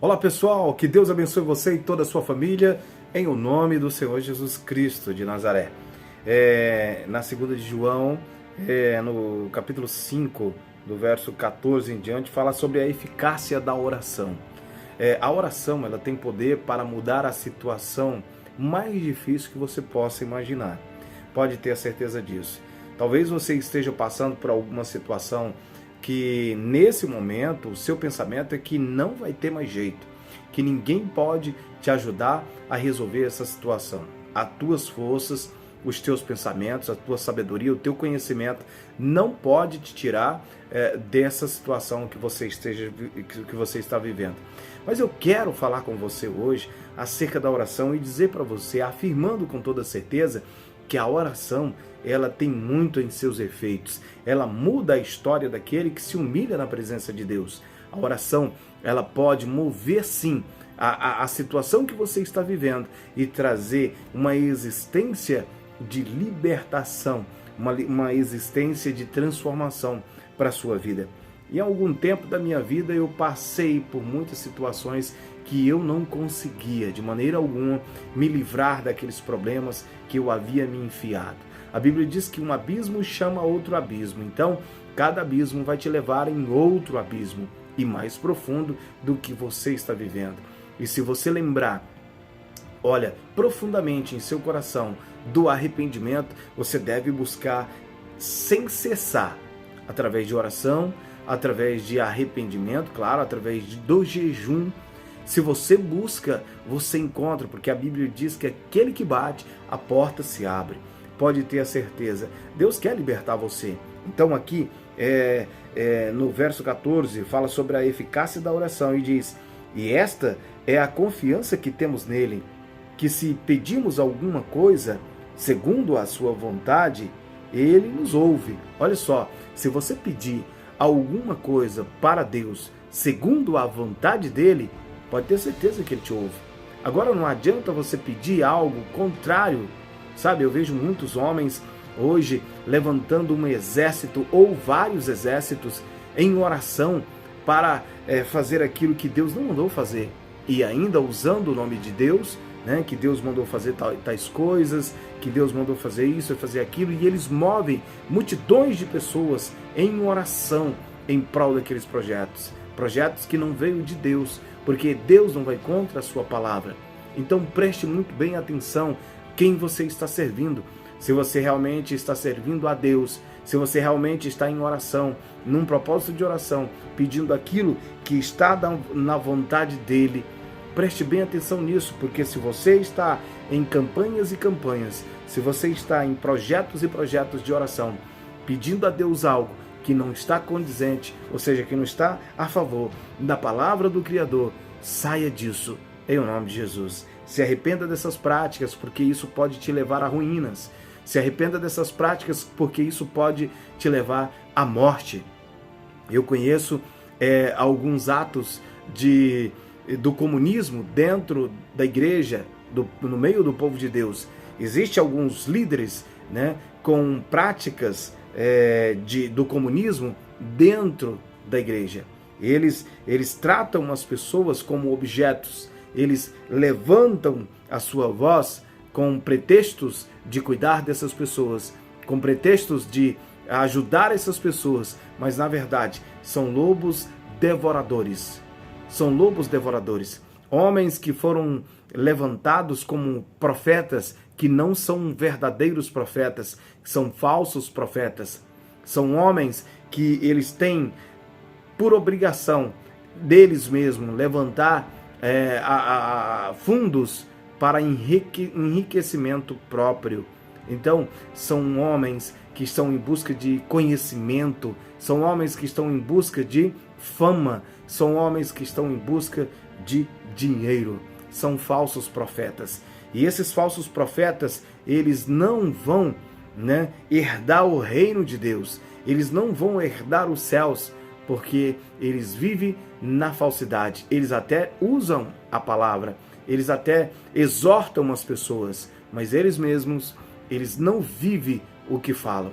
Olá pessoal, que Deus abençoe você e toda a sua família, em o nome do Senhor Jesus Cristo de Nazaré. Na segunda de João, no capítulo 5, do verso 14 em diante, fala sobre a eficácia da oração. A oração ela tem poder para mudar a situação mais difícil que você possa imaginar. Pode ter a certeza disso. Talvez você esteja passando por alguma situação que nesse momento o seu pensamento é que não vai ter mais jeito, que ninguém pode te ajudar a resolver essa situação. As tuas forças, os teus pensamentos, a tua sabedoria, o teu conhecimento não pode te tirar dessa situação que você está vivendo. Mas eu quero falar com você hoje acerca da oração e dizer para você, afirmando com toda certeza, que a oração ela tem muito em seus efeitos. Ela muda a história daquele que se humilha na presença de Deus. A oração ela pode mover sim a situação que você está vivendo e trazer uma existência de libertação, uma existência de transformação para a sua vida. Em algum tempo da minha vida eu passei por muitas situações que eu não conseguia de maneira alguma me livrar daqueles problemas que eu havia me enfiado. A Bíblia diz que um abismo chama outro abismo, então cada abismo vai te levar em outro abismo e mais profundo do que você está vivendo. E se você lembrar, olha, profundamente em seu coração do arrependimento, você deve buscar sem cessar, através de oração, através de arrependimento, claro, através do jejum. Se você busca, você encontra, porque a Bíblia diz que aquele que bate, a porta se abre. Pode ter a certeza, Deus quer libertar você. Então aqui, no verso 14, fala sobre a eficácia da oração e diz: e esta é a confiança que temos nele, que se pedimos alguma coisa, segundo a sua vontade, ele nos ouve. Olha só, se você pedir alguma coisa para Deus, segundo a vontade dele, pode ter certeza que ele te ouve. Agora não adianta você pedir algo contrário, sabe? Eu vejo muitos homens hoje levantando um exército ou vários exércitos em oração para fazer aquilo que Deus não mandou fazer. E ainda usando o nome de Deus, né, que Deus mandou fazer tais coisas, que Deus mandou fazer isso e fazer aquilo, e eles movem multidões de pessoas em oração em prol daqueles projetos que não veio de Deus, porque Deus não vai contra a sua palavra. Então preste muito bem atenção quem você está servindo, se você realmente está servindo a Deus, se você realmente está em oração, num propósito de oração, pedindo aquilo que está na vontade dele. Preste bem atenção nisso, porque se você está em campanhas e campanhas, se você está em projetos e projetos de oração, pedindo a Deus algo que não está condizente, ou seja, que não está a favor da palavra do Criador, saia disso, em nome de Jesus. Se arrependa dessas práticas, porque isso pode te levar a ruínas. Se arrependa dessas práticas, porque isso pode te levar à morte. Eu conheço alguns atos do comunismo dentro da igreja, no meio do povo de Deus. Existem alguns líderes, né, com práticas do comunismo dentro da igreja. Eles tratam as pessoas como objetos, eles levantam a sua voz com pretextos de cuidar dessas pessoas, com pretextos de ajudar essas pessoas, mas na verdade são lobos devoradores. São lobos devoradores, homens que foram levantados como profetas, que não são verdadeiros profetas, são falsos profetas. São homens que eles têm por obrigação deles mesmos levantar fundos para enriquecimento próprio. Então, são homens que estão em busca de conhecimento, são homens que estão em busca de fama, são homens que estão em busca de dinheiro. São falsos profetas. E esses falsos profetas, eles não vão, herdar o reino de Deus. Eles não vão herdar os céus, porque eles vivem na falsidade. Eles até usam a palavra, eles até exortam as pessoas, mas eles mesmos, eles não vivem o que falam.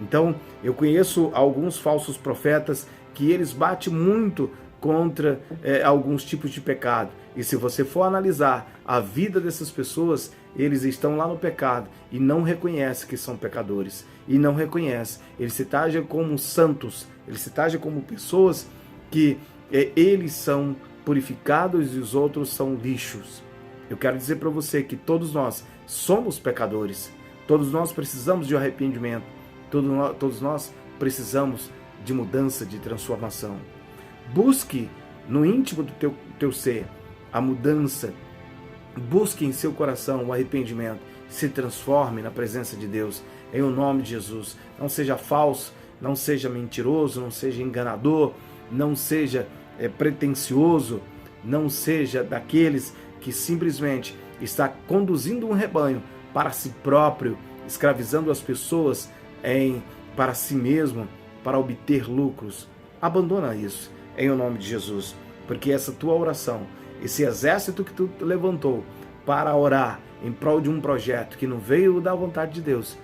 Então, eu conheço alguns falsos profetas que eles batem muito contra alguns tipos de pecado. E se você for analisar a vida dessas pessoas, eles estão lá no pecado e não reconhecem que são pecadores. E não reconhecem. Eles se tagem como santos. Eles se tagem como pessoas que eles são purificados e os outros são lixos. Eu quero dizer para você que todos nós somos pecadores. Todos nós precisamos de arrependimento. Todos nós precisamos de mudança, de transformação. Busque no íntimo do teu ser a mudança. Busque em seu coração o arrependimento. Se transforme na presença de Deus. Em o nome de Jesus. Não seja falso, não seja mentiroso, não seja enganador, não seja pretensioso, não seja daqueles que simplesmente está conduzindo um rebanho para si próprio, escravizando as pessoas para si mesmo, para obter lucros. Abandona isso, em o nome de Jesus, porque essa tua oração, esse exército que tu levantou para orar em prol de um projeto que não veio da vontade de Deus,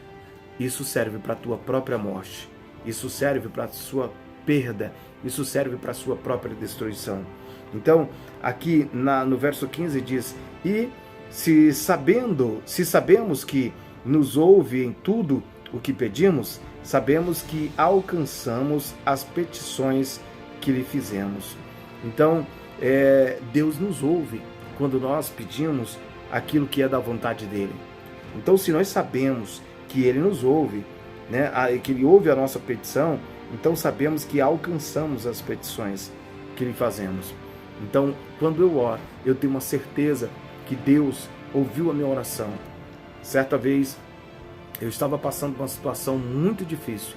isso serve para a tua própria morte, isso serve para a sua perda, isso serve para a sua própria destruição. Então, aqui no verso 15 diz: e se sabemos que nos ouve em tudo o que pedimos, sabemos que alcançamos as petições que lhe fizemos. Então, Deus nos ouve quando nós pedimos aquilo que é da vontade dele. Então, se nós sabemos que ele nos ouve, né, que ele ouve a nossa petição, então sabemos que alcançamos as petições que lhe fazemos. Então, quando eu oro, eu tenho uma certeza que Deus ouviu a minha oração. Certa vez, eu estava passando por uma situação muito difícil.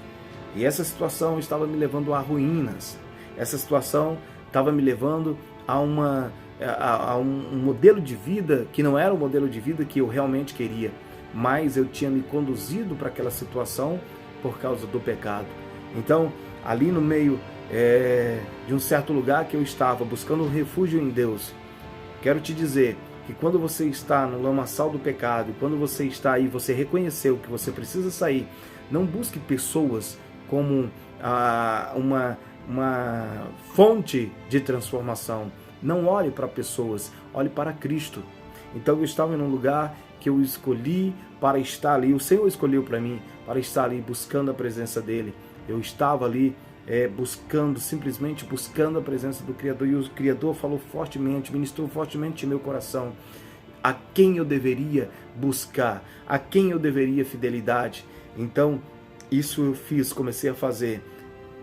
E essa situação estava me levando a ruínas. Essa situação estava me levando a um modelo de vida que não era o modelo de vida que eu realmente queria. Mas eu tinha me conduzido para aquela situação por causa do pecado. Então, ali no meio de um certo lugar que eu estava, buscando refúgio em Deus, quero te dizer que quando você está no lamaçal do pecado, quando você está aí, você reconheceu que você precisa sair, não busque pessoas como uma fonte de transformação. Não olhe para pessoas, olhe para Cristo. Então eu estava em um lugar que eu escolhi para estar ali, o Senhor escolheu para mim, para estar ali buscando a presença dEle. Eu estava ali simplesmente buscando a presença do Criador, e o Criador falou fortemente, ministrou fortemente em meu coração a quem eu deveria buscar, a quem eu deveria fidelidade. Então, isso eu fiz, comecei a fazer,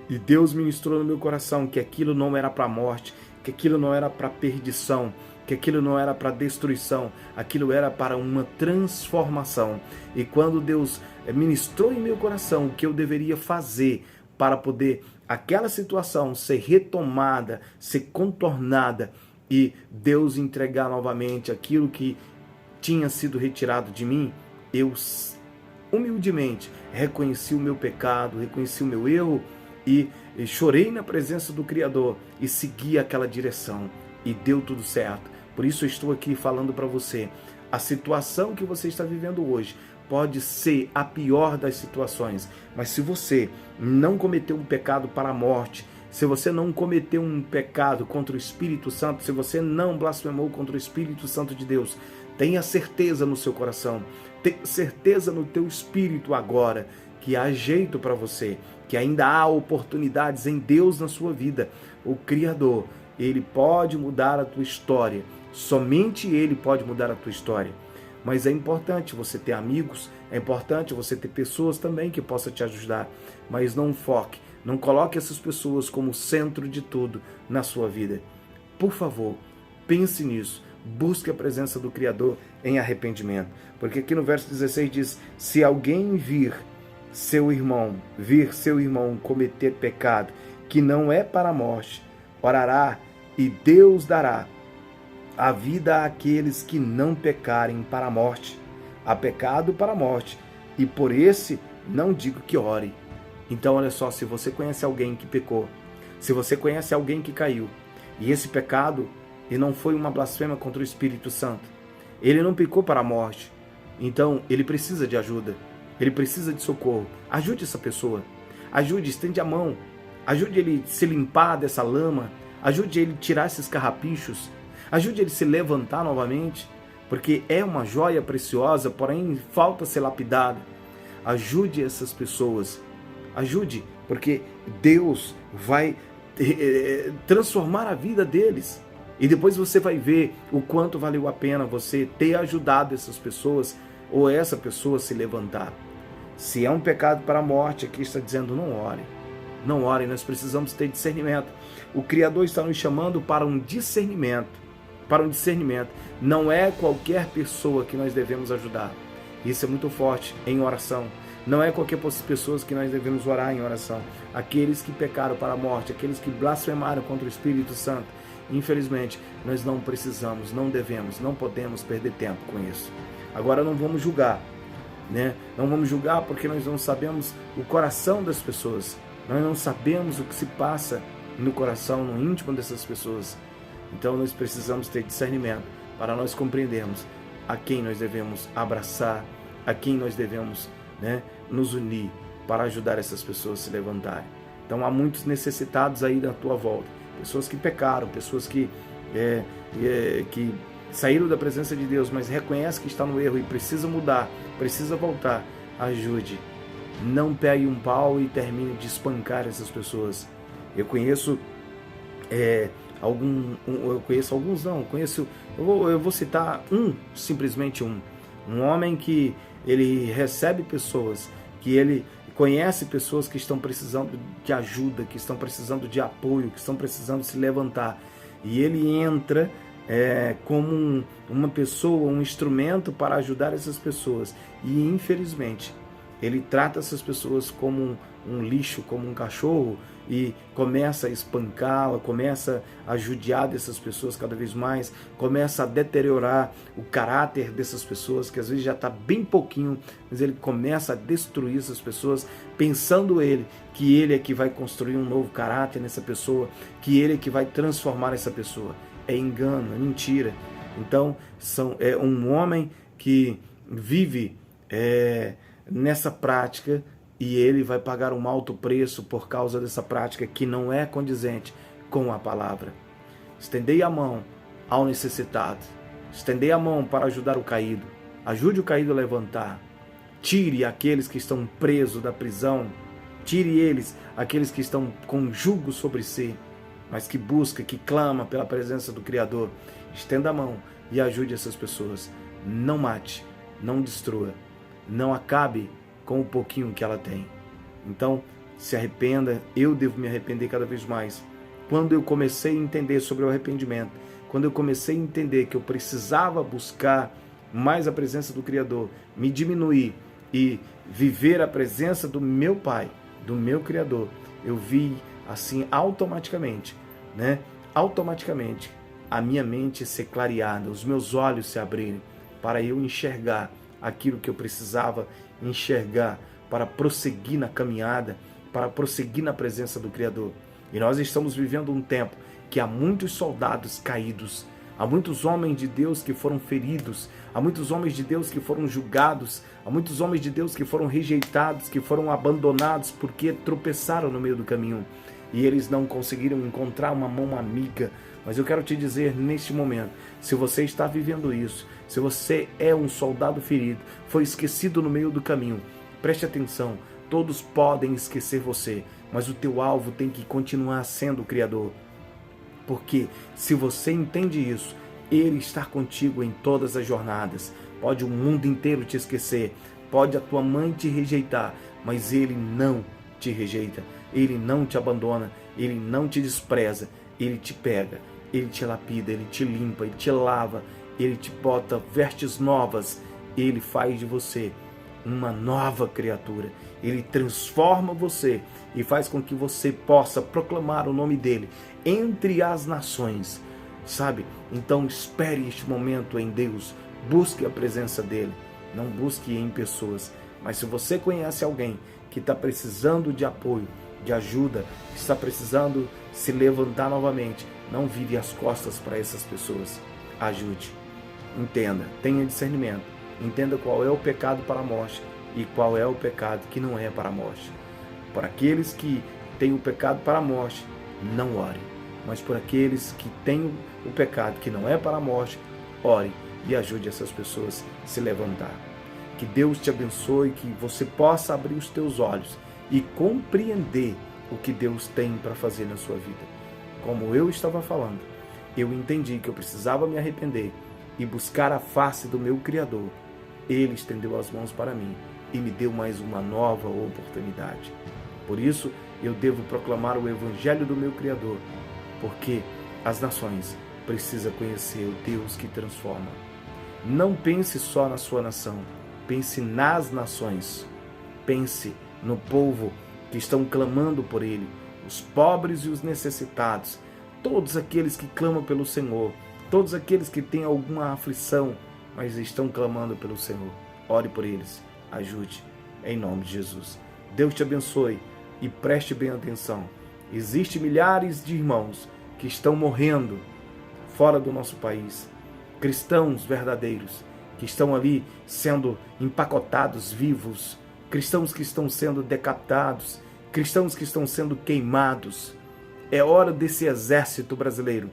e Deus ministrou no meu coração que aquilo não era para a morte, que aquilo não era para a perdição, que aquilo não era para destruição, aquilo era para uma transformação. E quando Deus ministrou em meu coração o que eu deveria fazer para poder aquela situação ser retomada, ser contornada e Deus entregar novamente aquilo que tinha sido retirado de mim, eu humildemente reconheci o meu pecado, reconheci o meu erro e chorei na presença do Criador e segui aquela direção e deu tudo certo. Por isso eu estou aqui falando para você, a situação que você está vivendo hoje pode ser a pior das situações, mas se você não cometeu um pecado para a morte, se você não cometeu um pecado contra o Espírito Santo, se você não blasfemou contra o Espírito Santo de Deus, tenha certeza no seu coração, tenha certeza no teu espírito agora, que há jeito para você, que ainda há oportunidades em Deus na sua vida. O Criador, Ele pode mudar a tua história, somente Ele pode mudar a tua história. Mas é importante você ter amigos, é importante você ter pessoas também que possam te ajudar. Mas não foque, não coloque essas pessoas como centro de tudo na sua vida. Por favor, pense nisso. Busque a presença do Criador em arrependimento. Porque aqui no verso 16 diz: se alguém vir seu irmão cometer pecado que não é para a morte, orará e Deus dará a vida àqueles que não pecarem para a morte. Há pecado para a morte, e por esse não digo que ore. Então olha só, se você conhece alguém que pecou, se você conhece alguém que caiu, e esse pecado, e não foi uma blasfêmia contra o Espírito Santo, ele não pecou para a morte, então ele precisa de ajuda, ele precisa de socorro. Ajude essa pessoa, ajude, estende a mão, ajude ele a se limpar dessa lama, ajude ele a tirar esses carrapichos, ajude ele a se levantar novamente, porque é uma joia preciosa, porém falta ser lapidada. Ajude essas pessoas, ajude, porque Deus vai transformar a vida deles. E depois você vai ver o quanto valeu a pena você ter ajudado essas pessoas ou essa pessoa se levantar. Se é um pecado para a morte, aqui está dizendo não ore. Não ore, nós precisamos ter discernimento. O Criador está nos chamando para um discernimento. Para um discernimento. Não é qualquer pessoa que nós devemos ajudar. Isso é muito forte em oração. Não é qualquer pessoa que nós devemos orar em oração. Aqueles que pecaram para a morte, aqueles que blasfemaram contra o Espírito Santo. Infelizmente, nós não precisamos, não devemos, não podemos perder tempo com isso. Agora não vamos julgar, né? Não vamos julgar porque nós não sabemos o coração das pessoas. Nós não sabemos o que se passa no coração, no íntimo dessas pessoas. Então nós precisamos ter discernimento para nós compreendermos a quem nós devemos abraçar, a quem nós devemos, né, nos unir para ajudar essas pessoas a se levantarem. Então há muitos necessitados aí da tua volta, pessoas que pecaram, pessoas que saíram da presença de Deus, mas reconhecem que está no erro e precisa mudar, precisa voltar. Ajude. Não pegue um pau e termine de espancar essas pessoas. Eu conheço eu vou citar simplesmente um homem que ele recebe pessoas, que ele conhece pessoas que estão precisando de ajuda, que estão precisando de apoio, que estão precisando se levantar, e ele entra como uma pessoa, um instrumento para ajudar essas pessoas, e infelizmente ele trata essas pessoas como um lixo, como um cachorro, e começa a espancá-la, começa a judiar dessas pessoas cada vez mais, começa a deteriorar o caráter dessas pessoas, que às vezes já está bem pouquinho, mas ele começa a destruir essas pessoas, pensando que ele é que vai construir um novo caráter nessa pessoa, que ele é que vai transformar essa pessoa. É engano, é mentira. Então, é um homem que vive nessa prática, e ele vai pagar um alto preço por causa dessa prática que não é condizente com a palavra. Estendei a mão ao necessitado. Estendei a mão para ajudar o caído. Ajude o caído a levantar. Tire aqueles que estão presos da prisão. Tire eles, aqueles que estão com jugo sobre si, mas que busca, que clama pela presença do Criador. Estenda a mão e ajude essas pessoas. Não mate, não destrua, não acabe com o pouquinho que ela tem. Então, se arrependa. Eu devo me arrepender cada vez mais. Quando eu comecei a entender sobre o arrependimento, quando eu comecei a entender que eu precisava buscar mais a presença do Criador, me diminuir e viver a presença do meu Pai, do meu Criador, eu vi assim automaticamente, né? Automaticamente a minha mente ser clareada, os meus olhos se abrirem para eu enxergar aquilo que eu precisava enxergar para prosseguir na caminhada, para prosseguir na presença do Criador. E nós estamos vivendo um tempo que há muitos soldados caídos, há muitos homens de Deus que foram feridos, há muitos homens de Deus que foram julgados, há muitos homens de Deus que foram rejeitados, que foram abandonados porque tropeçaram no meio do caminho e eles não conseguiram encontrar uma mão amiga. Mas eu quero te dizer neste momento, se você está vivendo isso, se você é um soldado ferido, foi esquecido no meio do caminho, preste atenção, todos podem esquecer você, mas o teu alvo tem que continuar sendo o Criador. Porque se você entende isso, Ele está contigo em todas as jornadas. Pode o mundo inteiro te esquecer, pode a tua mãe te rejeitar, mas Ele não te rejeita, Ele não te abandona, Ele não te despreza, Ele te pega, Ele te lapida, Ele te limpa, Ele te lava, Ele te bota vestes novas, Ele faz de você uma nova criatura. Ele transforma você e faz com que você possa proclamar o nome dEle entre as nações, sabe? Então espere este momento em Deus, busque a presença dEle, não busque em pessoas. Mas se você conhece alguém que está precisando de apoio, de ajuda, que está precisando se levantar novamente, não vire as costas para essas pessoas. Ajude, entenda, tenha discernimento, entenda qual é o pecado para a morte e qual é o pecado que não é para a morte. Para aqueles que têm o pecado para a morte, não ore. mas por aqueles que têm o pecado que não é para a morte. Ore e ajude essas pessoas a se levantar. Que Deus te abençoe, que você possa abrir os teus olhos e compreender o que Deus tem para fazer na sua vida. Como eu estava falando, eu entendi que eu precisava me arrepender e buscar a face do meu Criador. Ele estendeu as mãos para mim e me deu mais uma nova oportunidade. Por isso, eu devo proclamar o Evangelho do meu Criador, porque as nações precisam conhecer o Deus que transforma. Não pense só na sua nação, pense nas nações. Pense no povo que estão clamando por Ele, os pobres e os necessitados, todos aqueles que clamam pelo Senhor, todos aqueles que têm alguma aflição, mas estão clamando pelo Senhor. Ore por eles, ajude, em nome de Jesus. Deus te abençoe e preste bem atenção. Existem milhares de irmãos que estão morrendo fora do nosso país, cristãos verdadeiros, que estão ali sendo empacotados vivos, cristãos que estão sendo decapitados, cristãos que estão sendo queimados. É hora desse exército brasileiro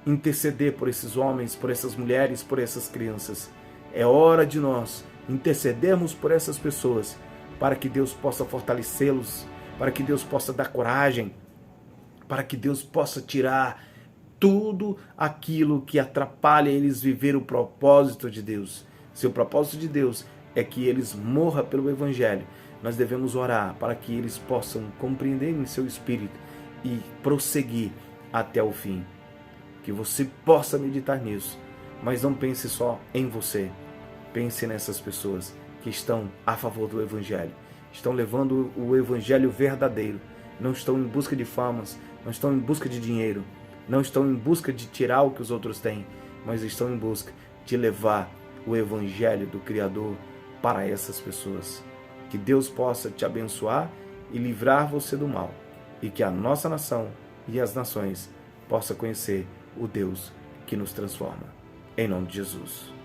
interceder por esses homens, por essas mulheres, por essas crianças. É hora de nós intercedermos por essas pessoas, para que Deus possa fortalecê-los, para que Deus possa dar coragem, para que Deus possa tirar tudo aquilo que atrapalha eles viver o propósito de Deus. Se o propósito de Deus é que eles morram pelo Evangelho, nós devemos orar para que eles possam compreender em seu espírito e prosseguir até o fim. Que você possa meditar nisso, mas não pense só em você. Pense nessas pessoas que estão a favor do Evangelho, estão levando o Evangelho verdadeiro, não estão em busca de famas, não estão em busca de dinheiro, não estão em busca de tirar o que os outros têm, mas estão em busca de levar o Evangelho do Criador para essas pessoas. Que Deus possa te abençoar e livrar você do mal, e que a nossa nação e as nações possam conhecer o Deus que nos transforma. Em nome de Jesus.